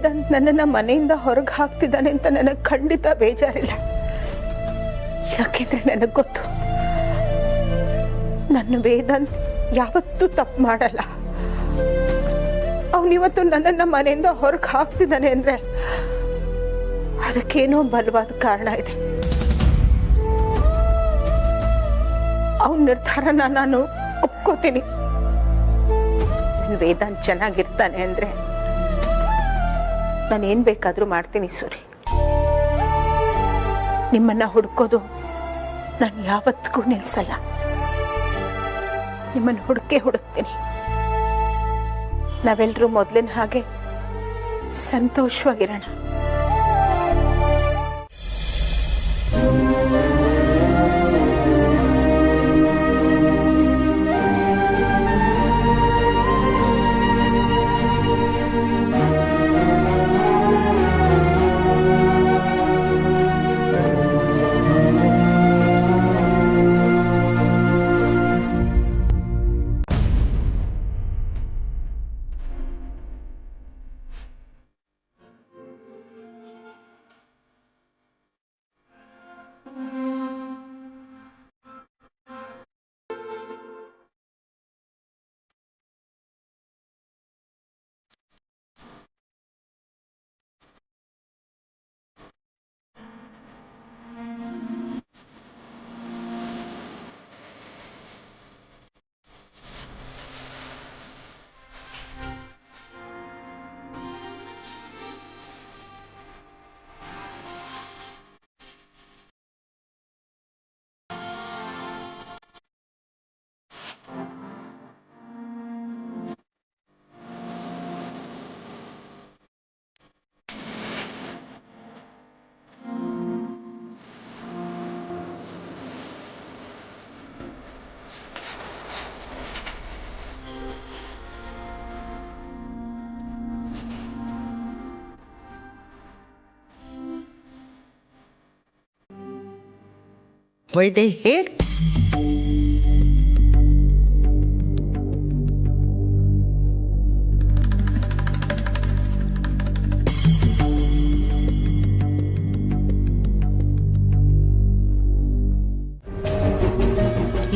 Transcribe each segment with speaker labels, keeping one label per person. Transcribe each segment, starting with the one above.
Speaker 1: ವೇದಾಂತ್ ನನ್ನನ್ನು ಮನೆಯಿಂದ ಹೊರಗೆ ಹಾಕ್ತಿದ್ದಾನೆ ಅಂತ ನನಗೆ ಖಂಡಿತ ಬೇಜಾರಿಲ್ಲ. ಯಾಕೆಂದ್ರೆ ನನಗೆ ಗೊತ್ತು, ನನ್ನ ವೇದಾಂತ್ ಯಾವತ್ತೂ ತಪ್ಪು ಮಾಡಲ್ಲ. ಅವನಿವತ್ತು ನನ್ನನ್ನು ಮನೆಯಿಂದ ಹೊರಗೆ ಹಾಕ್ತಿದ್ದಾನೆ ಅಂದ್ರೆ ಅದಕ್ಕೇನೋ ಬಲವಾದ ಕಾರಣ ಇದೆ. ಅವನ ನಿರ್ಧಾರನ ನಾನು ಒಪ್ಕೋತೀನಿ. ವೇದಾಂತ್ ಚೆನ್ನಾಗಿರ್ತಾನೆ ಅಂದ್ರೆ ನಾನು ಏನ್ ಬೇಕಾದ್ರೂ ಮಾಡ್ತೀನಿ ಸೂರಿ. ನಿಮ್ಮನ್ನ ಹುಡುಕೋದು ನಾನು ಯಾವತ್ತಿಗೂ ನಿಲ್ಸಲ್ಲ. ನಿಮ್ಮನ್ನ ಹುಡುಕ್ತೀನಿ. ನಾವೆಲ್ಲರೂ ಮೊದಲಿನ ಹಾಗೆ ಸಂತೋಷವಾಗಿರೋಣ.
Speaker 2: ವೈದೇಹಿ,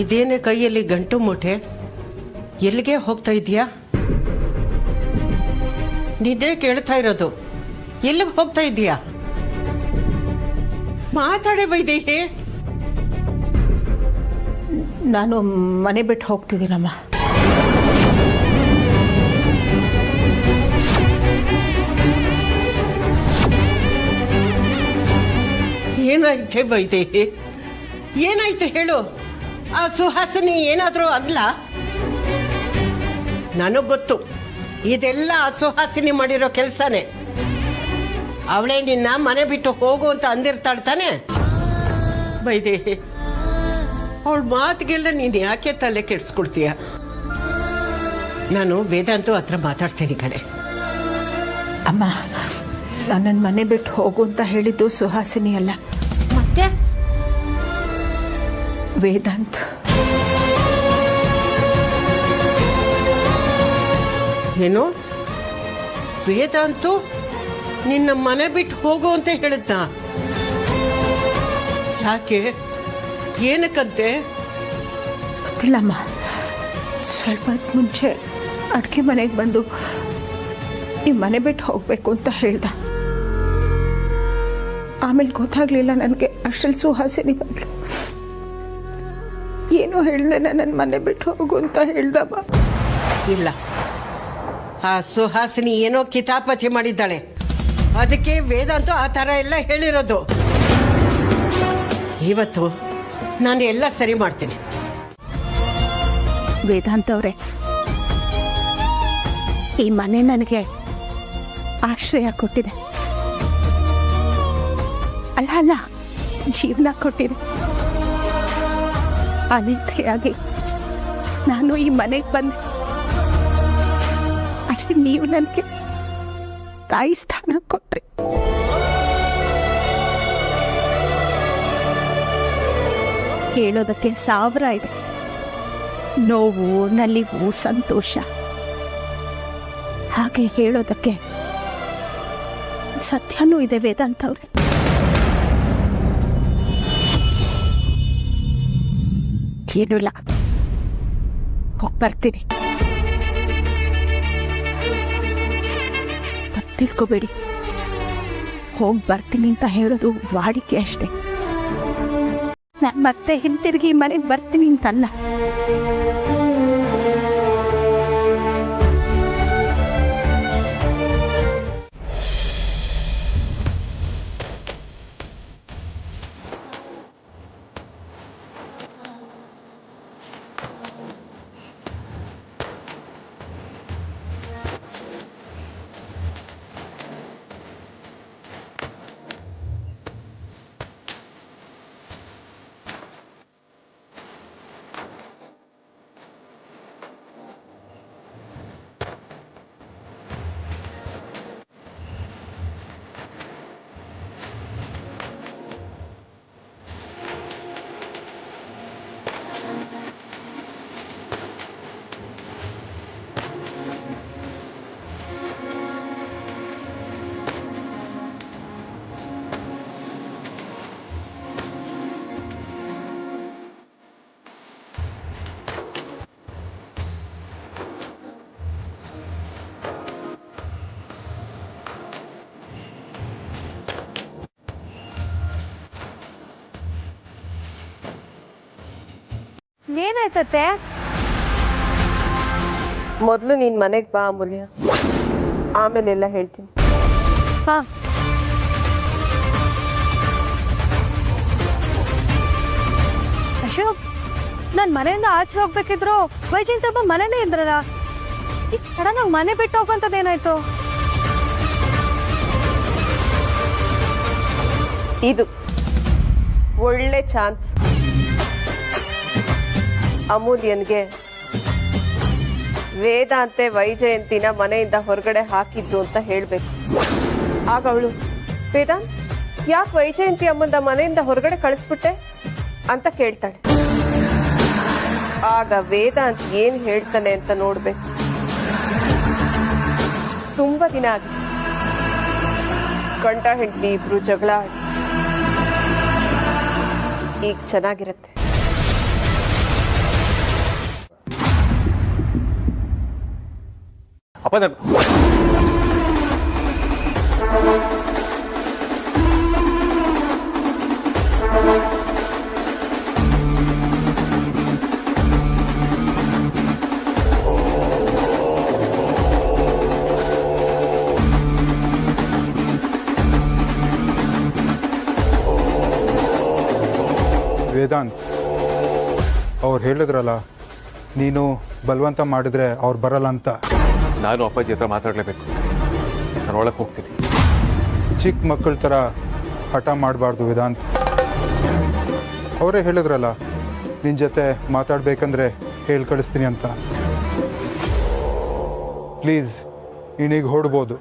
Speaker 2: ಇದೇನೇ ಕೈಯಲ್ಲಿ ಗಂಟು ಮೂಟೆ? ಎಲ್ಲಿಗೆ ಹೋಗ್ತಾ ಇದೀಯಾ? ನಿದ್ದೆ ಕೇಳ್ತಾ ಇರೋದು. ಎಲ್ಲಿಗೆ ಹೋಗ್ತಾ ಇದೀಯಾ? ಮಾತಾಡೆ ವೈದೇಹಿ.
Speaker 1: ನಾನು ಮನೆ ಬಿಟ್ಟು ಹೋಗ್ತಿದ್ದೀನಮ್ಮ.
Speaker 2: ಏನಾಯ್ತೆ ವೈದೇಹಿ? ಏನಾಯ್ತು ಹೇಳು. ಆ ಸುಹಾಸಿನಿ ಏನಾದರೂ ಅಲ್ಲ? ನನಗೆ ಗೊತ್ತು, ಇದೆಲ್ಲ ಆ ಸುಹಾಸಿನಿ ಮಾಡಿರೋ ಕೆಲಸನೇ. ಅವಳೇ ನಿನ್ನ ಮನೆ ಬಿಟ್ಟು ಹೋಗು ಅಂತ ಅಂದಿರ್ತಾಳ್ತಾನೆ. ವೈದೇಹಿ, ಅವಳ ಮಾತಿಗೆಲ್ಲ ನೀನು ಯಾಕೆ ತಲೆ ಕೆಡಿಸ್ಕೊಳ್ತೀಯ? ನಾನು ವೇದಾಂತು ಹತ್ರ ಮಾತಾಡ್ತೀನಿ ಕಡೆ.
Speaker 1: ಅಮ್ಮ, ನನ್ನನ್ನು ಮನೆ ಬಿಟ್ಟು ಹೋಗು ಅಂತ ಹೇಳಿದ್ದು ಸುಹಾಸಿನಿ ಅಲ್ಲ,
Speaker 2: ಮತ್ತೆ
Speaker 1: ವೇದಾಂತ್.
Speaker 2: ಏನು? ವೇದಾಂತು ನಿನ್ನ ಮನೆ ಬಿಟ್ಟು ಹೋಗು ಅಂತ ಹೇಳಿದ್ದ? ಯಾಕೆ? ಏನಕ್ಕಂತೆ?
Speaker 1: ಗೊತ್ತಿಲ್ಲಮ್ಮ. ಸ್ವಲ್ಪ ಹೊತ್ತು ಮುಂಚೆ ಅಡುಗೆ ಮನೆಗೆ ಬಂದು ನೀವು ಮನೆ ಬಿಟ್ಟು ಹೋಗಬೇಕು ಅಂತ ಹೇಳ್ದ. ಆಮೇಲೆ ಗೊತ್ತಾಗ್ಲಿಲ್ಲ ನನಗೆ. ಅಷ್ಟರಲ್ಲಿ ಸುಹಾಸಿನಿ ಬಂದ್ಲು. ಏನೋ ಹೇಳ್ದೆ, ನನ್ನ ಮನೆ ಬಿಟ್ಟು ಹೋಗು ಅಂತ ಹೇಳ್ದಮ್ಮ.
Speaker 2: ಇಲ್ಲ, ಆ ಸುಹಾಸಿನಿ ಏನೋ ಕಿತಾಪತಿ ಮಾಡಿದ್ದಾಳೆ. ಅದಕ್ಕೆ ವೇದಾಂತು ಆ ಥರ ಎಲ್ಲ ಹೇಳಿರೋದು. ಇವತ್ತು ನಾನು ಎಲ್ಲ ಸರಿ ಮಾಡ್ತೀನಿ.
Speaker 1: ವೇದಾಂತ್ ಅವರೇ, ಈ ಮನೆ ನನಗೆ ಆಶ್ರಯ ಕೊಟ್ಟಿದೆ. ಅಲ್ಲ, ಜೀವನ ಕೊಟ್ಟಿದೆ. ಅನಿತೆಯಾಗಿ ನಾನು ಈ ಮನೆಗೆ ಬಂದೆ. ಆದರೆ ನೀವು ನನಗೆ ತಾಯಿ ಸ್ಥಾನ ಕೊಟ್ರಿ. ಹೇಳೋದಕ್ಕೆ ಸಾವಿರ ಇದೆ. ನೋವು, ನಲಿವು, ಸಂತೋಷ. ಹಾಗೆ ಹೇಳೋದಕ್ಕೆ ಸತ್ಯನೂ ಇದೆ ವೇದಾಂತ್ ಅವ್ರೆ. ಏನೂ ಇಲ್ಲ, ಹೋಗಿ ಬರ್ತೀನಿ. ತಿಳ್ಕೊಬೇಡಿ, ಹೋಗಿ ಬರ್ತೀನಿ ಅಂತ ಹೇಳೋದು ವಾಡಿಕೆ ಅಷ್ಟೇ. ನಾನು ಮತ್ತೆ ಹಿಂತಿರುಗಿ ಮನೆಗೆ ಬರ್ತೀನಿ ಅಂತಲ್ಲ.
Speaker 3: ಏನಾಯ್ತತ್ತೆ?
Speaker 4: ಮೊದಲು ನೀನ್ ಮನೆಗೆ ಬಾ ಅಮೂಲ್ಯ, ಆಮೇಲೆ ಎಲ್ಲ ಹೇಳ್ತೀನಿ.
Speaker 3: ಹಾ, ಅಶೋಕ್, ನಾನು ಮನೆಯಿಂದ ಆಚೆ ಹೋಗ್ಬೇಕಿದ್ರು ವೈಜಯಂತಮ್ಮ ಮನೆನೇ ಇದ್ರಲ್ಲ, ಈಗ ಸಡನ್ ಆಗಿ ಮನೆ ಬಿಟ್ಟು ಹೋಗೋಂಥದ್ದೇನಾಯ್ತು?
Speaker 4: ಇದು ಒಳ್ಳೆ ಚಾನ್ಸ್ ಅಮೂಲ್ಯನ್ಗೆ ವೇದಾಂತೆ ವೈಜಯಂತಿನ ಮನೆಯಿಂದ ಹೊರಗಡೆ ಹಾಕಿದ್ದು ಅಂತ ಹೇಳ್ಬೇಕು. ಆಗ ಅವಳು, ವೇದಾಂತ್, ಯಾಕೆ ವೈಜಯಂತಿ ಅಮ್ಮಂದ ಮನೆಯಿಂದ ಹೊರಗಡೆ ಕಳಿಸ್ಬಿಟ್ಟೆ ಅಂತ ಕೇಳ್ತಾಳೆ. ಆಗ ವೇದಾಂತ್ ಏನ್ ಹೇಳ್ತಾನೆ ಅಂತ ನೋಡ್ಬೇಕು. ತುಂಬಾ ದಿನ ಆಗಿದೆ ಗಂಡ ಹೆಂಡತಿ ಇಬ್ರು ಜಗಳ ಆಡಿ, ಈಗ ಚೆನ್ನಾಗಿರತ್ತೆ.
Speaker 5: ಅಪ್ಪ
Speaker 6: ವೇದಾಂತ್ ಅವ್ರು ಹೇಳಿದ್ರಲ್ಲ, ನೀನು ಬಲವಂತ ಮಾಡಿದ್ರೆ ಅವ್ರು ಬರಲ್ಲ ಅಂತ.
Speaker 5: ನಾನು ಅಪ್ಪಾಜಿ ಹತ್ರ ಮಾತಾಡಲೇಬೇಕು. ನಾನು ಒಳಗೆ ಹೋಗ್ತೀನಿ.
Speaker 6: ಚಿಕ್ಕ ಮಕ್ಕಳ ಥರ ಹಠ ಮಾಡಬಾರ್ದು ವೇದಾಂತ್. ಅವರೇ ಹೇಳಿದ್ರಲ್ಲ, ನಿನ್ನ ಜೊತೆ ಮಾತಾಡಬೇಕಂದ್ರೆ ಹೇಳಿ ಕಳಿಸ್ತೀನಿ ಅಂತ. ಪ್ಲೀಸ್, ನೀನೀಗ ಹೊಡ್ಬೋದು.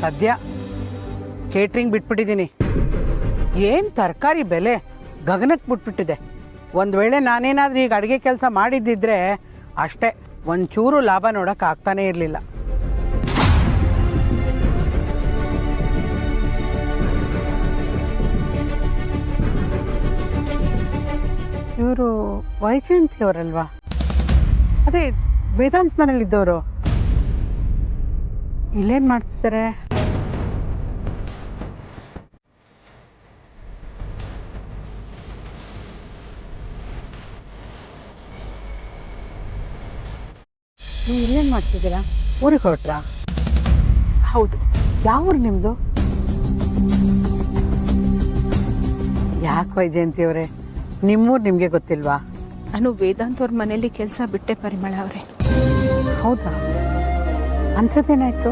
Speaker 7: ಸದ್ಯ ಕೇಟ್ರಿಂಗ್ ಬಿಟ್ಬಿಟ್ಟಿದ್ದೀನಿ. ಏನು ತರಕಾರಿ ಬೆಲೆ ಗಗನಕ್ಕೆ ಬಿಟ್ಬಿಟ್ಟಿದೆ. ಒಂದು ವೇಳೆ ನಾನೇನಾದ್ರೂ ಈಗ ಅಡುಗೆ ಕೆಲಸ ಮಾಡಿದ್ದಿದ್ರೆ ಅಷ್ಟೇ, ಒಂಚೂರು ಲಾಭ ನೋಡೋಕೆ ಆಗ್ತಾನೇ ಇರಲಿಲ್ಲ. ಇವರು ವೈಜಯಂತಿ ಅವರಲ್ವಾ? ಅದೇ ವೇದಾಂತ್ ಮನೇಲಿದ್ದವರು. ಇಲ್ಲೇನು ಮಾಡ್ತಿದ್ದಾರೆ? ನೀವು ಇಲ್ಲೇನು ಮಾಡ್ತಿದ್ದೀರಾ? ಊರಿಗೆ ಹೊರಟ್ರಾ? ಹೌದು. ಯಾವ ಊರು ನಿಮ್ಮದು? ಯಾಕೆ ವೈಜಯಂತಿ ಅವರೇ, ನಿಮ್ಮೂರು ನಿಮಗೆ ಗೊತ್ತಿಲ್ವಾ?
Speaker 1: ನಾನು ವೇದಾಂತ್ ಅವ್ರ ಮನೇಲಿ ಕೆಲಸ ಬಿಟ್ಟೆ ಪರಿಮಳ ಅವರೇ.
Speaker 7: ಹೌದಾ? ಅಂಥದ್ದೇನಾಯ್ತು?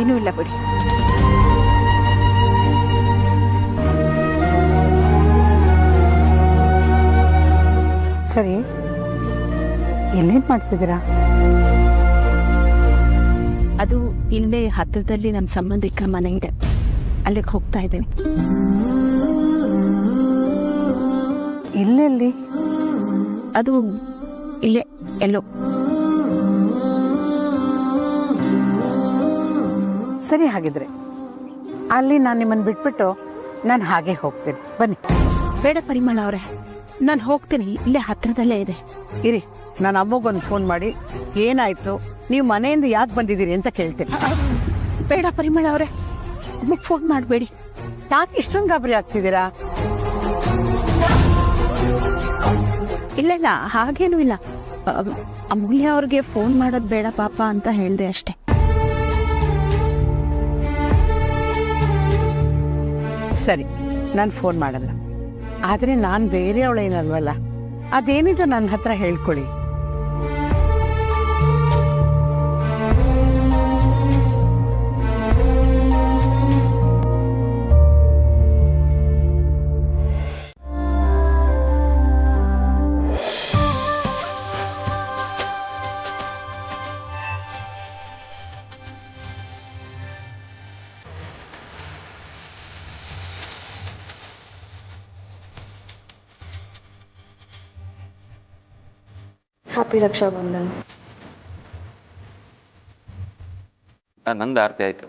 Speaker 1: ಏನೂ ಇಲ್ಲ ಬಿಡಿ.
Speaker 7: ಸರಿ, ಎಲ್ಲೇನು ಮಾಡ್ತಿದ್ದೀರಾ?
Speaker 1: ಅದು ಇಲ್ಲೇ ಹತ್ತಿರದಲ್ಲಿ ನಮ್ಮ ಸಂಬಂಧಿಕರ ಮನೆ ಇದೆ, ಅಲ್ಲಿಗೆ ಹೋಗ್ತಾ ಇದ್ದೀನಿ.
Speaker 7: ಇಲ್ಲೆಲ್ಲಿ?
Speaker 1: ಅದು ಇಲ್ಲೇ ಎಲ್ಲೋ.
Speaker 7: ಸರಿ, ಹಾಗಿದ್ರೆ ಅಲ್ಲಿ ನಾನು ನಿಮ್ಮನ್ನು ಬಿಟ್ಬಿಟ್ಟು ನಾನು ಹಾಗೆ ಹೋಗ್ತೀನಿ, ಬನ್ನಿ.
Speaker 1: ಬೇಡ ಪರಿಮಳ ಅವರೇ, ನಾನು ಹೋಗ್ತೀನಿ, ಇಲ್ಲೇ ಹತ್ತಿರದಲ್ಲೇ ಇದೆ.
Speaker 7: ಇರಿ, ನಾನು ಅಮ್ಮಗೊಂದು ಫೋನ್ ಮಾಡಿ ಏನಾಯ್ತು, ನೀವು ಮನೆಯಿಂದ ಯಾಕೆ ಬಂದಿದ್ದೀರಿ ಅಂತ ಕೇಳ್ತೀನಿ.
Speaker 1: ಬೇಡ ಪರಿಮಳ ಅವರೇ, ಅಮ್ಮಕ್ಕೆ ಫೋನ್ ಮಾಡಬೇಡಿ.
Speaker 7: ಯಾಕೆ ಇಷ್ಟೊಂದು ಗಾಬರಿ ಆಗ್ತಿದ್ದೀರಾ?
Speaker 1: ಇಲ್ಲ ಇಲ್ಲ, ಹಾಗೇನೂ ಇಲ್ಲ. ಅಮೂಲ್ಯ ಅವ್ರಿಗೆ ಫೋನ್ ಮಾಡೋದು ಬೇಡ ಪಾಪ ಅಂತ ಹೇಳಿದೆ ಅಷ್ಟೇ.
Speaker 7: ಸರಿ, ನಾನು ಫೋನ್ ಮಾಡಲ್ಲ. ಆದರೆ ನಾನು ಬೇರೆಯವಳೇನಲ್ವಲ್ಲ, ಅದೇನಿದೆ ನನ್ನ ಹತ್ರ ಹೇಳ್ಕೊಳ್ಳಿ.
Speaker 3: ಹ್ಯಾಪಿ ರಕ್ಷಾಬಂಧನ.
Speaker 5: ನಂದು ಆರತಿ ಆಯ್ತು.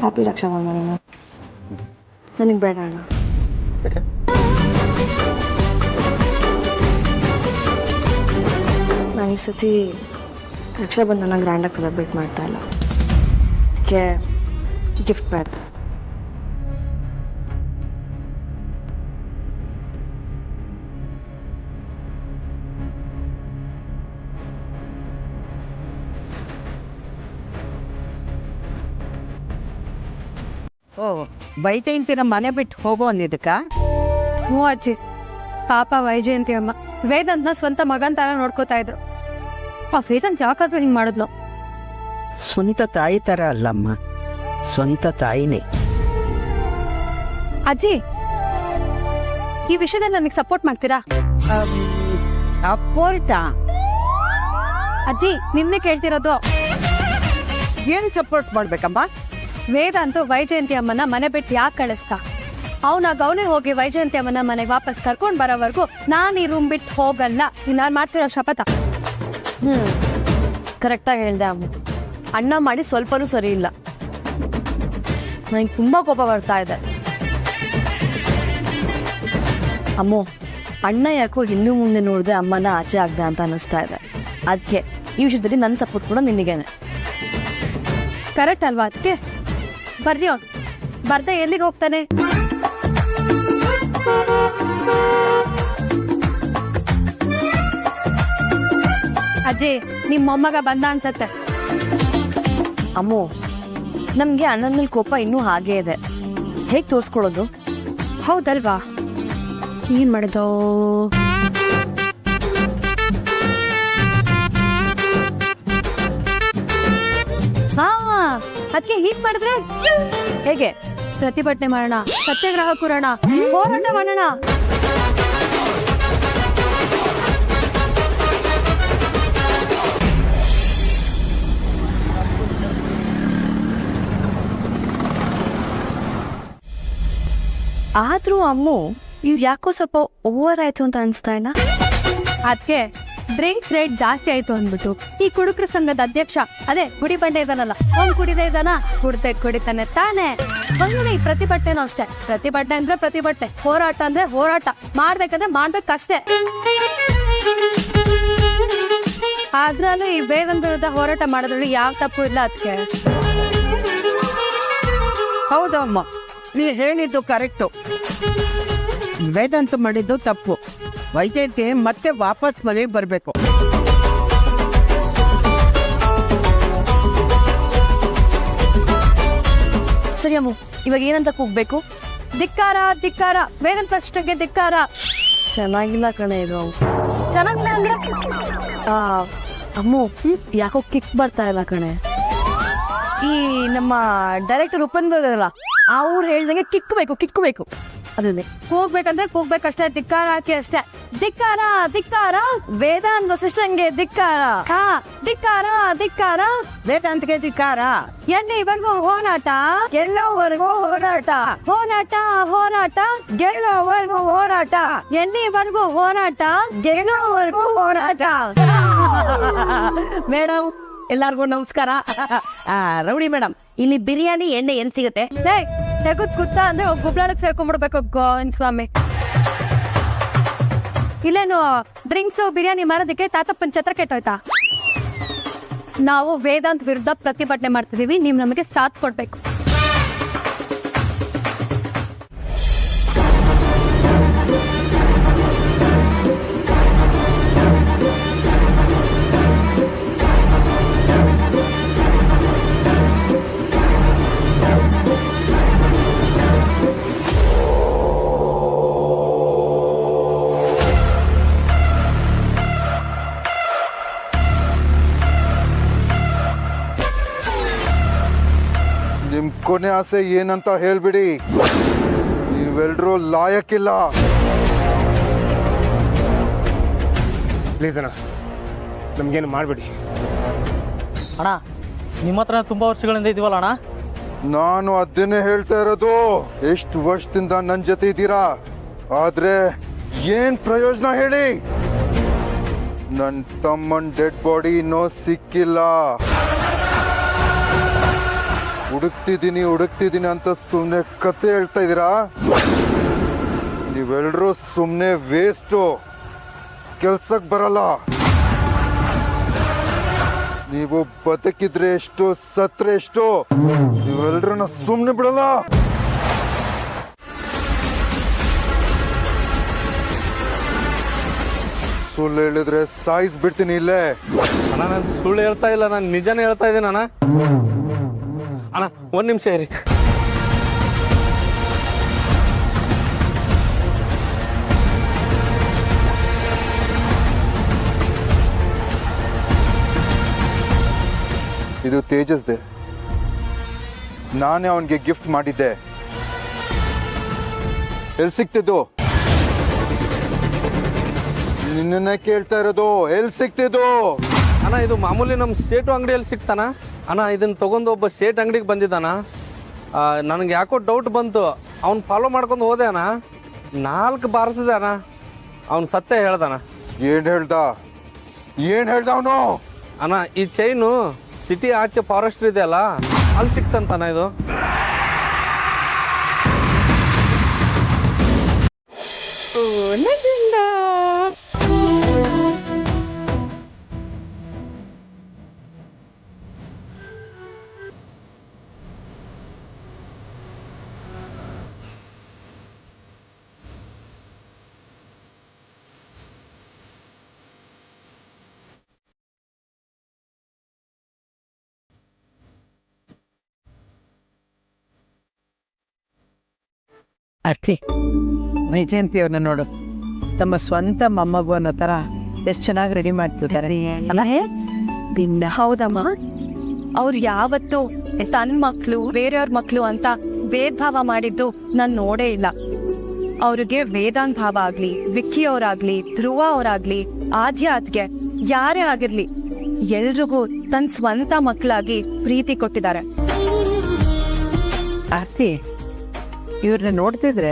Speaker 3: ಹ್ಯಾಪಿ ರಕ್ಷಾಬಂಧನ. ನನಗೆ ಬೇಡ ಅಣ್ಣ. ನಾನು ಈ ಸತಿ ರಕ್ಷಾಬಂಧನ ಗ್ರ್ಯಾಂಡಾಗಿ ಸೆಲೆಬ್ರೇಟ್ ಮಾಡ್ತಾ ಇಲ್ಲ, ಅದಕ್ಕೆ ಗಿಫ್ಟ್ ಬೇಡ.
Speaker 7: ಓ, ವೈಜಯಂತಿನ ಮನೆ ಬಿಟ್ಟು ಹೋಗೋ ಅಂದಿದ್ದಕ್ಕ?
Speaker 3: ಹ್ಞೂ ಅಜ್ಜಿ, ಪಾಪ ವೈಜಯಂತಿ ಅಮ್ಮ ವೇದಾಂತ್ನ ಸ್ವಂತ ಮಗನ್ ತರ ನೋಡ್ಕೋತಾ ಇದ್ರು. ಆ ವೇದಾಂತ್ ಯಾಕಾದ್ರೂ ಹಿಂಗ್ ಮಾಡಿದ್ಲು?
Speaker 8: ಸ್ವಂತ ತಾಯಿ ತರ ಅಲ್ಲಮ್ಮ, ಸ್ವಂತ ತಾಯಿನೇ.
Speaker 3: ಅಜ್ಜಿ, ಈ ವಿಷಯದಲ್ಲಿ ನನಗೆ ಸಪೋರ್ಟ್ ಮಾಡ್ತೀರಾ?
Speaker 7: ಸಪೋರ್ಟ?
Speaker 3: ಅಜ್ಜಿ, ನಿನ್ನೆ ಕೇಳ್ತಿರೋದು.
Speaker 7: ಏನು ಸಪೋರ್ಟ್ ಮಾಡ್ಬೇಕಮ್ಮ?
Speaker 3: ವೇದಾಂತು ವೈಜಯಂತಿ ಅಮ್ಮನ ಮನೆ ಬಿಟ್ಟು ಯಾಕೆ ಕಳಿಸ್ತಾ? ಅವನಾಗ ಅವನೇ ಹೋಗಿ ವೈಜಯಂತಿ ಅಮ್ಮನ ಮನೆಗೆ ವಾಪಸ್ ಕರ್ಕೊಂಡ್ ಬರೋವರೆಗೂ ನಾನು ಈ ರೂಮ್ ಬಿಟ್ಟು ಹೋಗಲ್ಲ. ನಾನು ಮಾಡ್ತಿರೋ ಶಪಥ.
Speaker 9: ಕರೆಕ್ಟಾಗಿ ಹೇಳ್ದೆ ಅಮ್ಮ. ಅಣ್ಣ ಮಾಡಿ ಸ್ವಲ್ಪನೂ ಸರಿ ಇಲ್ಲ. ನನಗೆ ತುಂಬಾ ಕೋಪ ಬರ್ತಾ ಇದೆ. ಅಮ್ಮೋ, ಅಣ್ಣ ಯಾಕೋ ಹಿಂದೆ ಮುಂದೆ ನೋಡಿದೆ ಅಮ್ಮನ ಆಚೆ ಆಗ್ದೆ ಅಂತ ಅನಿಸ್ತಾ ಇದೆ. ಅದಕ್ಕೆ ಈ ವಿಷಯದಲ್ಲಿ ನನ್ನ ಸಪೋರ್ಟ್ ಕೂಡ ನಿನಗೇನೆ.
Speaker 3: ಕರೆಕ್ಟ್ ಅಲ್ವಾ? ಅದಕ್ಕೆ ಬರ್ರಿ, ಅವ್ನು ಬರ್ದೆ ಎಲ್ಲಿಗೆ ಹೋಗ್ತಾನೆ? ಅಜ್ಜಿ, ನಿಮ್ಮ ಮೊಮ್ಮಗ ಬಂದ ಅನ್ಸತ್ತೆ.
Speaker 9: ಅಮ್ಮೋ, ನಮ್ಗೆ ಅಣ್ಣನ ಮೇಲೆ ಕೋಪ ಇನ್ನೂ ಹಾಗೇ ಇದೆ. ಹೇಗೆ ತೋರಿಸ್ಕೊಳ್ಳೋದು?
Speaker 3: ಹೌದಲ್ವಾ? ಏನ್ ಮಾಡಿದೋ? ಅದಕ್ಕೆ ಹೀಗ್ ಮಾಡಿದ್ರೆ
Speaker 9: ಹೇಗೆ?
Speaker 3: ಪ್ರತಿಭಟನೆ ಮಾಡೋಣ, ಸತ್ಯಾಗ್ರಹ ಕೂರೋಣ, ಹೋರಾಟ ಮಾಡೋಣ.
Speaker 9: ಆದ್ರೂ ಅಮ್ಮು, ಇವ್ರು ಯಾಕೋ ಸ್ವಲ್ಪ ಓವರ್ ಆಯ್ತು ಅಂತ ಅನ್ಸ್ತಾ ಇಲ್ಲ?
Speaker 3: ಅದಕ್ಕೆ ಡ್ರಿಂಕ್ಸ್ ರೇಟ್ ಜಾಸ್ತಿ ಆಯ್ತು ಅಂದ್ಬಿಟ್ಟು ಈ ಕುಡುಕ್ರ ಸಂಘದ ಅಧ್ಯಕ್ಷ, ಅದೇ ಗುಡಿ ಬಂಡೆ ಇದಾನಲ್ಲ, ಅವ್ನು ಕುಡಿದೇ ಇದಾನ, ಕುಡಿತಾನೆ ತಾನೆ. ಹಂಗೆ ಈ ಪ್ರತಿಭಟನೆನೂ ಅಷ್ಟೇ. ಪ್ರತಿಭಟನೆ ಅಂದ್ರೆ ಪ್ರತಿಭಟನೆ, ಹೋರಾಟ ಅಂದ್ರೆ ಹೋರಾಟ, ಮಾಡ್ಬೇಕಂದ್ರೆ ಮಾಡ್ಬೇಕಷ್ಟೇ. ಅದ್ರಲ್ಲೂ ಈ ವೇದನ್ ವಿರುದ್ಧ ಹೋರಾಟ ಮಾಡೋದ್ರಲ್ಲಿ ಯಾವ ತಪ್ಪು ಇಲ್ಲ ಅದಕ್ಕೆ.
Speaker 7: ಹೌದಮ್ಮ, ನೀ ಹೇಳಿದ್ದು ಕರೆಕ್ಟು. ವೇದಾಂತ ಮಾಡಿದ್ದು ತಪ್ಪು. ವೈಜಯಂತಿ ಮತ್ತೆ ವಾಪಸ್ ಮನೆಗೆ ಬರಬೇಕು.
Speaker 9: ಸರಿ ಅಮ್ಮ, ಇವಾಗ ಏನಂತ ಕೂಗ್ಬೇಕು?
Speaker 3: ಧಿಕ್ಕಾರ ಧಿಕ್ಕಾರ, ವೇದನ್ ಫಸ್ಟ್ಗೆ ಧಿಕ್ಕಾರ.
Speaker 9: ಚೆನ್ನಾಗಿಲ್ಲ ಕಣೆ ಇದು.
Speaker 3: ಚೆನ್ನಾಗಿಲ್ಲ ಅಂದ್ರೆ
Speaker 9: ಅಮ್ಮು, ಯಾಕೋ ಕಿಕ್ ಬರ್ತಾ ಇಲ್ಲ ಕಣೆ. ಈ ನಮ್ಮ ಡೈರೆಕ್ಟರ್ ಉಪೇಂದ್ರಲ್ಲ, ಅವ್ರು ಹೇಳ್ದಂಗೆ ಕಿಕ್ಬೇಕು ಅದನ್ನೇ
Speaker 3: ಕೂಗ್ಬೇಕಂದ್ರೆ ಕೂಗ್ಬೇಕಷ್ಟೇ, ಧಿಕ್ಕಾರ ಹಾಕಿ ಅಷ್ಟೇ. ಧಿಕ್ಕಾರ ಧಿಕ್ಕಾರ,
Speaker 9: ವೇದಾಂತ್ ವಸಿಷ್ಠಂಗೆ ಧಿಕ್ಕಾರ.
Speaker 3: ಹಾ ಧಿಕ್ಕಾರ ಧಿಕ್ಕಾರ,
Speaker 7: ವೇದಾಂತಗೆ ಧಿಕ್ಕಾರ.
Speaker 3: ಎಲ್ಲಿವರೆಗೂ ಹೋರಾಟ,
Speaker 9: ಗೆಲ್ಲೋವರೆಗೂ ಹೋರಾಟ,
Speaker 3: ಹೋರಾಟ ಹೋರಾಟ,
Speaker 9: ಗೆಲ್ಲೋವರೆಗೂ ಹೋರಾಟ,
Speaker 3: ಎಲ್ಲಿವರೆಗೂ ಹೋರಾಟ,
Speaker 9: ಗೆಲ್ಲೋವರೆಗೂ ಹೋರಾಟ. ಮೇಡಮ್ ಎಲ್ಲಾರ್ಗೂ ನಮಸ್ಕಾರ. ರೌಡಿ ಮೇಡಮ್, ಇಲ್ಲಿ ಬಿರಿಯಾನಿ ಎಣ್ಣೆ ಏನ್ ಸಿಗುತ್ತೆ?
Speaker 3: ತೆಗುದ್ ಕುತ್ತ ಅಂದ್ರೆ ಗುಬ್ಲಾಳಕ್ ಸೇರ್ಕೊಂಡ್ಬಿಡ್ಬೇಕು ಗೋವಿಂದ ಸ್ವಾಮಿ. ಇಲ್ಲೇನು ಡ್ರಿಂಕ್ಸ್ ಬಿರಿಯಾನಿ ಮಾರೋದಕ್ಕೆ ತಾತಪ್ಪನ ಛತ್ರ ಕೆಟ್ಟೋಯ್ತಾ? ನಾವು ವೇದಾಂತ್ ವಿರುದ್ಧ ಪ್ರತಿಭಟನೆ ಮಾಡ್ತಿದೀವಿ, ನೀವು ನಮಗೆ ಸಾಥ್ ಕೊಡ್ಬೇಕು.
Speaker 6: ನಿಮ್ ಕೊನೆ ಆಸೆ ಏನಂತ ಹೇಳ್ಬಿಡಿ. ನೀವೆಲ್ರೂ ಲಾಯಕ್ಕಿಲ್ಲ.
Speaker 10: ಪ್ಲೀಸ್ ಅಣ್ಣ, ನಮ್ಗೇನು ಮಾಡಬೇಡಿ
Speaker 11: ಅಣ್ಣ. ನಿಮ್ಮ ಹತ್ರ ತುಂಬಾ ವರ್ಷಗಳಿಂದ ಇದೀವಲ್ಲ ಅಣ್ಣ.
Speaker 6: ನಾನು ಅದನ್ನೇ ಹೇಳ್ತಾ ಇರೋದು. ಎಷ್ಟು ವರ್ಷದಿಂದ ನನ್ನ ಜೊತೆ ಇದ್ದೀರಾ, ಆದ್ರೆ ಏನ್ ಪ್ರಯೋಜನ ಹೇಳಿ? ನನ್ನ ತಮ್ಮನ್ ಡೆಡ್ ಬಾಡಿ ಇನ್ನೂ ಸಿಕ್ಕಿಲ್ಲ. ಹುಡುಕ್ತಿದ್ದೀನಿ ಅಂತ ಸುಮ್ಮನೆ ಕತೆ ಹೇಳ್ತಾ ಇದ್ದೀರಾ. ನೀವೆಲ್ಲರೂ ಸುಮ್ಮನೆ ವೇಸ್ಟು, ಕೆಲ್ಸಕ್ಕೆ ಬರಲ್ಲ. ನೀವು ಬದುಕಿದ್ರೆ ಎಷ್ಟು, ಸತ್ರೆ ಎಷ್ಟು, ನೀವೆಲ್ಲರನ್ನ ಸುಮ್ಮನೆ ಬಿಡಲ್ಲ. ಸುಳ್ಳು ಹೇಳಿದ್ರೆ ಸಾಯಿಸ್ಬಿಡ್ತೀನಿ ಇಲ್ಲೇ.
Speaker 10: ಅಣ್ಣ, ನಾನು ಸುಳ್ಳು ಹೇಳ್ತಾ ಇಲ್ಲ, ನಾನು ನಿಜನೇ ಹೇಳ್ತಾ ಇದ್ದೀನಿ ಅಣ್ಣ. ಅಣ್ಣ ಒಂದು ನಿಮಿಷ ಇರಿ.
Speaker 6: ಇದು ತೇಜಸ್ದೆ. ನಾನೇ ಅವನಿಗೆ ಗಿಫ್ಟ್ ಮಾಡಿದ್ದೆ. ಎಲ್ಲಿ ಸಿಕ್ತಿದ್ದು? ನಿನ್ನೆ ಕೇಳ್ತಾ ಇರೋದು, ಎಲ್ಲಿ ಸಿಕ್ತಿದ್ದು?
Speaker 10: ಅಣ್ಣ, ಇದು ಮಾಮೂಲಿ ನಮ್ಮ ಸೇಟು ಅಂಗಡಿಯಲ್ಲಿ ಸಿಕ್ತಾನ ಅಣ್ಣ. ಇದನ್ನ ತಗೊಂಡು ಒಬ್ಬ ಸೇಟ್ ಅಂಗಡಿಗೆ ಬಂದಿದ್ದಾನ. ನನಗೆ ಯಾಕೋ ಡೌಟ್ ಬಂತು. ಅವ್ನು ಫಾಲೋ ಮಾಡ್ಕೊಂಡು ಹೋದೆ ಅಣ್ಣ. 4 ಬಾರಿಸಿದೆ ಅಣ್ಣ. ಅವ್ನು ಸತ್ಯ ಹೇಳ್ದಾನ.
Speaker 6: ಏನ್ ಹೇಳ್ದ ಅವನು?
Speaker 10: ಅಣ್ಣ, ಈ ಚೈನು ಸಿಟಿ ಆಚೆ ಫಾರೆಸ್ಟ್ ಇದೆ ಅಲ್ಲ, ಅಲ್ಲಿ ಸಿಕ್ತಂತಾನ ಇದು.
Speaker 7: ಅಷ್ಟೇ. ವೈಜಯಂತಿ ಅವ್ರನ್ನ ನೋಡು, ತಮ್ಮ ಸ್ವಂತ ಮೊಮ್ಮಗು ಅನ್ನೋ ಥರ ಎಷ್ಟು ಚೆನ್ನಾಗಿ ರೆಡಿ ಮಾಡ್ತಿದ್ದಾರೆ.
Speaker 9: ಹೌದಮ್ಮ, ಅವ್ರು ಯಾವತ್ತೂ ತನ್ನ ಮಕ್ಳು ಬೇರೆಯವ್ರ ಮಕ್ಳು ಅಂತ ಭೇದ ಭಾವ ಮಾಡಿದ್ದು ನಾನು ನೋಡೇ ಇಲ್ಲ. ಅವ್ರಿಗೆ ವೇದಾಂತ್ ಭಾವ ಆಗ್ಲಿ, ವಿಕ್ಕಿ ಅವರಾಗ್ಲಿ, ಧ್ರುವ ಅವರಾಗ್ಲಿ, ಆದ್ಯ ಅತ್ಗೆ ಯಾರೇ ಆಗಿರ್ಲಿ, ಎಲ್ರಿಗೂ ತನ್ನ ಸ್ವಂತ ಮಕ್ಕಳಾಗಿ ಪ್ರೀತಿ ಕೊಟ್ಟಿದ್ದಾರೆ.
Speaker 7: ಆರ್ತಿ, ಇವ್ರನ್ನ ನೋಡ್ತಿದ್ರೆ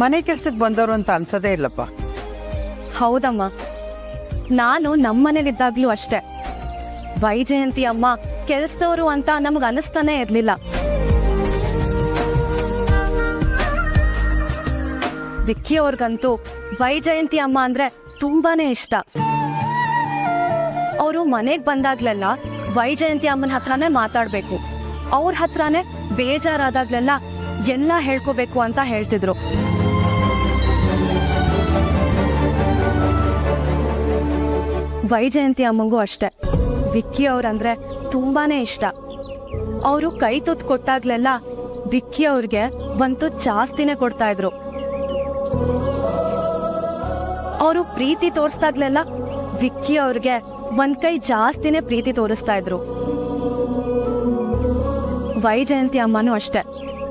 Speaker 7: ಮನೆ ಕೆಲ್ಸಕ್ಕೆ ಬಂದವರು ಅಂತ ಅನ್ಸೋದೇ ಇಲ್ಲಪ್ಪ.
Speaker 9: ಹೌದಮ್ಮ, ನಾನು ನಮ್ಮನೇಲಿದ್ದಾಗ್ಲೂ ಅಷ್ಟೆ. ವೈಜಯಂತಿ ಅಮ್ಮ ಕೆಲ್ಸದವರು ಅಂತ ನಮ್ಗೆ ಅನಿಸ್ತಾನೆ ಇರ್ಲಿಲ್ಲ. ವಿಕ್ಕಿ ಅವ್ರಿಗಂತೂ ವೈಜಯಂತಿ ಅಮ್ಮ ಅಂದ್ರೆ ತುಂಬಾನೇ ಇಷ್ಟ. ಅವ್ರ ಅವರು ಮನೆಗೆ ಬಂದಾಗ್ಲೆಲ್ಲ ವೈಜಯಂತಿ ಅಮ್ಮನ ಹತ್ರನೇ ಮಾತಾಡ್ಬೇಕು, ಅವ್ರ ಹತ್ರನೇ ಬೇಜಾರಾದಾಗ್ಲೆಲ್ಲ ಎಲ್ಲ ಹೇಳ್ಕೋಬೇಕು ಅಂತ ಹೇಳ್ತಿದ್ರು. ವೈಜಯಂತಿ ಅಮ್ಮಂಗೂ ಅಷ್ಟೆ, ವಿಕ್ಕಿ ಅವ್ರಂದ್ರೆ ತುಂಬಾನೇ ಇಷ್ಟ. ಅವರು ಕೈ ತುತ್ತು ಕೊಟ್ಟಾಗ್ಲೆಲ್ಲ ವಿಕ್ಕಿ ಅವ್ರಿಗೆ ಒಂದು ಜಾಸ್ತಿನೇ ಕೊಡ್ತಾ ಇದ್ರು. ಅವರು ಪ್ರೀತಿ ತೋರಿಸ್ದಾಗ್ಲೆಲ್ಲ ವಿಕ್ಕಿ ಅವ್ರಿಗೆ ಒಂದ್ ಕೈ ಜಾಸ್ತಿನೇ ಪ್ರೀತಿ ತೋರಿಸ್ತಾ ಇದ್ರು. ವೈಜಯಂತಿ ಅಮ್ಮನೂ ಅಷ್ಟೆ,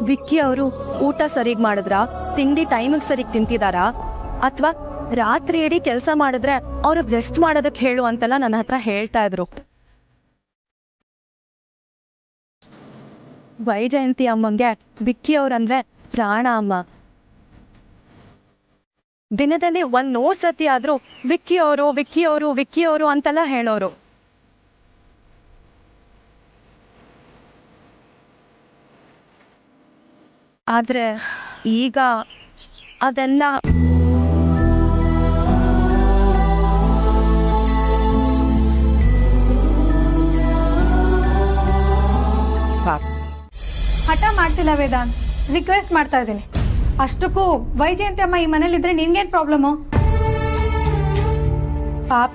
Speaker 9: ವಿಕ್ಕಿ ಅವರು ಊಟ ಸರಿಗ್ ಮಾಡಿದ್ರ, ತಿಂಡಿ ಟೈಮಿಗೆ ಸರಿಗ್ ತಿಂತಿದಾರಾ, ಅಥವಾ ರಾತ್ರಿ ಇಡೀ ಕೆಲಸ ಮಾಡಿದ್ರೆ ಅವ್ರಿಗೆ ರೆಸ್ಟ್ ಮಾಡೋದಕ್ಕೆ ಹೇಳು ಅಂತೆಲ್ಲ ನನ್ನ ಹತ್ರ ಹೇಳ್ತಾ ಇದ್ರು. ವೈಜಯಂತಿ ಅಮ್ಮಂಗೆ ವಿಕ್ಕಿ ಅವ್ರಂದ್ರೆ ಪ್ರಾಣ ಅಮ್ಮ. ದಿನದಲ್ಲಿ 100 ಸತಿ ಆದ್ರೂ ವಿಕ್ಕಿ ಅವರು ವಿಕ್ಕಿ ಅವರು ವಿಕ್ಕಿ ಅವರು ಅಂತೆಲ್ಲ ಹೇಳೋರು. ಆದ್ರೆ ಈಗ ಅದೆಲ್ಲ
Speaker 3: ಹಠ ಮಾಡ್ತಿಲ್ಲ ವೇದಾಂತ್, ರಿಕ್ವೆಸ್ಟ್ ಮಾಡ್ತಾ ಇದ್ದೀನಿ. ಅಷ್ಟಕ್ಕೂ ವೈಜಯಂತಿ ಅಮ್ಮ ಈ ಮನೇಲಿದ್ರೆ ನಿನ್ಗೇನ್ ಪ್ರಾಬ್ಲಮ್ಮು? ಪಾಪ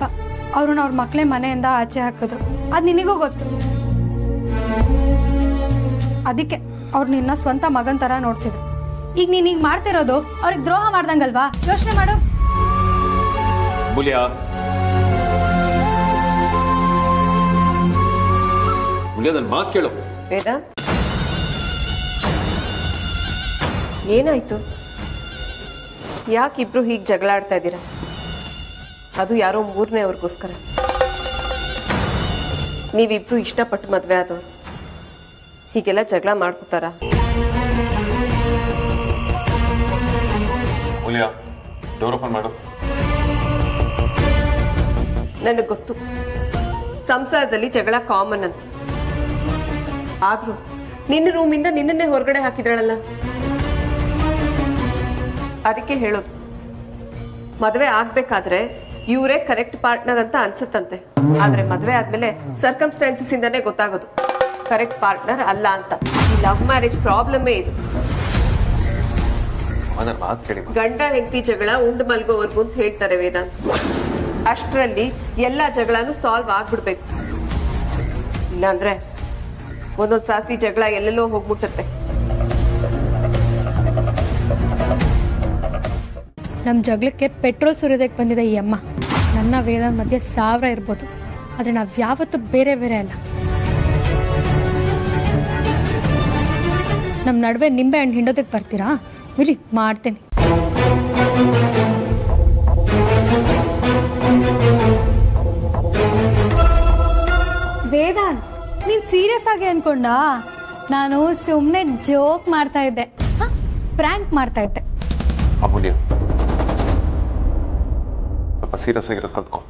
Speaker 3: ಅವ್ರನ್ನ ಅವ್ರ ಮಕ್ಕಳೇ ಮನೆಯಿಂದ ಆಚೆ ಹಾಕಿದ್ರು, ಅದು ನಿನಗೂ ಗೊತ್ತು. ಅದಕ್ಕೆ ಅವ್ರು ನಿನ್ನ ಸ್ವಂತ ಮಗನ್ ತರ ನೋಡ್ತಿದ್ರು. ಈಗ ನೀನ್ ಈಗ ಮಾಡ್ತಿರೋದು ಅವ್ರಿಗೆ ದ್ರೋಹ ಮಾಡ್ದಂಗಲ್ವಾ? ಯೋಚನೆ ಮಾಡು.
Speaker 5: ನನ್ನ ಮಾತು ಕೇಳು.
Speaker 4: ವೇದಾಂತ್, ಏನಾಯ್ತು? ಯಾಕಿಬ್ರು ಹೀಗೆ ಜಗಳ ಆಡ್ತಾ ಇದ್ದೀರಾ? ಅದು ಯಾರೋ 3ನೇವ್ರಿಗೋಸ್ಕರ. ನೀವಿಬ್ರು ಇಷ್ಟಪಟ್ಟು ಮದ್ವೆ ಆದವ್ರು ಹೀಗೆಲ್ಲ ಜಗಳ ಮಾಡ್ಕೋತಾರ?
Speaker 5: ಡೋರ್ ಓಪನ್ ಮಾಡು.
Speaker 4: ನನಗೆ ಗೊತ್ತು, ಸಂಸಾರದಲ್ಲಿ ಜಗಳ ಕಾಮನ್ ಅಂತ. ಆದ್ರೂ ನಿನ್ನ ರೂಮಿಂದ ನಿನ್ನನ್ನೇ ಹೊರಗಡೆ ಹಾಕಿದ್ರಳಲ್ಲ, ಅದಕ್ಕೆ ಹೇಳೋದು, ಮದುವೆ ಆಗ್ಬೇಕಾದ್ರೆ ಇವರೇ ಕರೆಕ್ಟ್ ಪಾರ್ಟ್ನರ್ ಅಂತ ಅನ್ಸುತ್ತಂತೆ. ಆದ್ರೆ ಮದುವೆ ಆದ್ಮೇಲೆ ಸರ್ಕಮ್ಸ್ಟಾನ್ಸಸ್ ಇಂದಾನೆ ಗೊತ್ತಾಗೋದು ಕರೆಕ್ಟ್ ಪಾರ್ಟ್ನರ್ ಅಲ್ಲ ಅಂತ. ಈ ಲವ್ ಮ್ಯಾರೇಜ್ ಪ್ರಾಬ್ಲಮ್ಮೇ ಇದು. ಗಂಡ ಹೆಂಡತಿ ಜಗಳ ಉಂಡು ಮಲ್ಗೋವರೆಗೂ ಅಂತ ಹೇಳ್ತಾರೆ ವೇದಾಂತ್. ಅಷ್ಟರಲ್ಲಿ ಎಲ್ಲಾ ಜಗಳನು ಸಾಲ್ವ್ ಆಗ್ಬಿಡ್ಬೇಕು, ಇಲ್ಲಾಂದ್ರೆ ಒಂದೊಂದ್ ಸಾಸಿ ಜಗಳ ಎಲ್ಲೆಲ್ಲೋ ಹೋಗ್ಬಿಟ್ಟತ್ತೆ.
Speaker 3: ನಮ್ಮ ಜಗಳಕ್ಕೆ ಪೆಟ್ರೋಲ್ ಸುರಿಯೋದಕ್ಕೆ ಬಂದಿದೆ ಈ ಅಮ್ಮ. ನನ್ನ ವೇದಾಂತ್ ಮಧ್ಯೆ 1000 ಇರ್ಬೋದು, ಆದರೆ ನಾವು ಯಾವತ್ತೂ ಬೇರೆ ಬೇರೆ ಅಲ್ಲ. ನಮ್ಮ ನಡುವೆ ನಿಂಬೆ ಹಣ್ಣು ಹಿಂಡೋದಕ್ಕೆ ಬರ್ತೀರಾ? ಇರಿ, ಮಾಡ್ತೇನೆ. ವೇದಾಂತ್, ನೀನ್ ಸೀರಿಯಸ್ ಆಗಿ ಅನ್ಕೊಂಡ? ನಾನು ಸುಮ್ಮನೆ ಜೋಕ್ ಮಾಡ್ತಾ ಇದ್ದೆ, ಪ್ರ್ಯಾಂಕ್ ಮಾಡ್ತಾ ಇದ್ದೆ.
Speaker 5: ಅಮೂಲ್ಯ, ಸ್ವಲ್ಪ ಸೀರಿಯಸ್ ಆಗಿರೋದು ಕಲ್ತ್ಕೊ.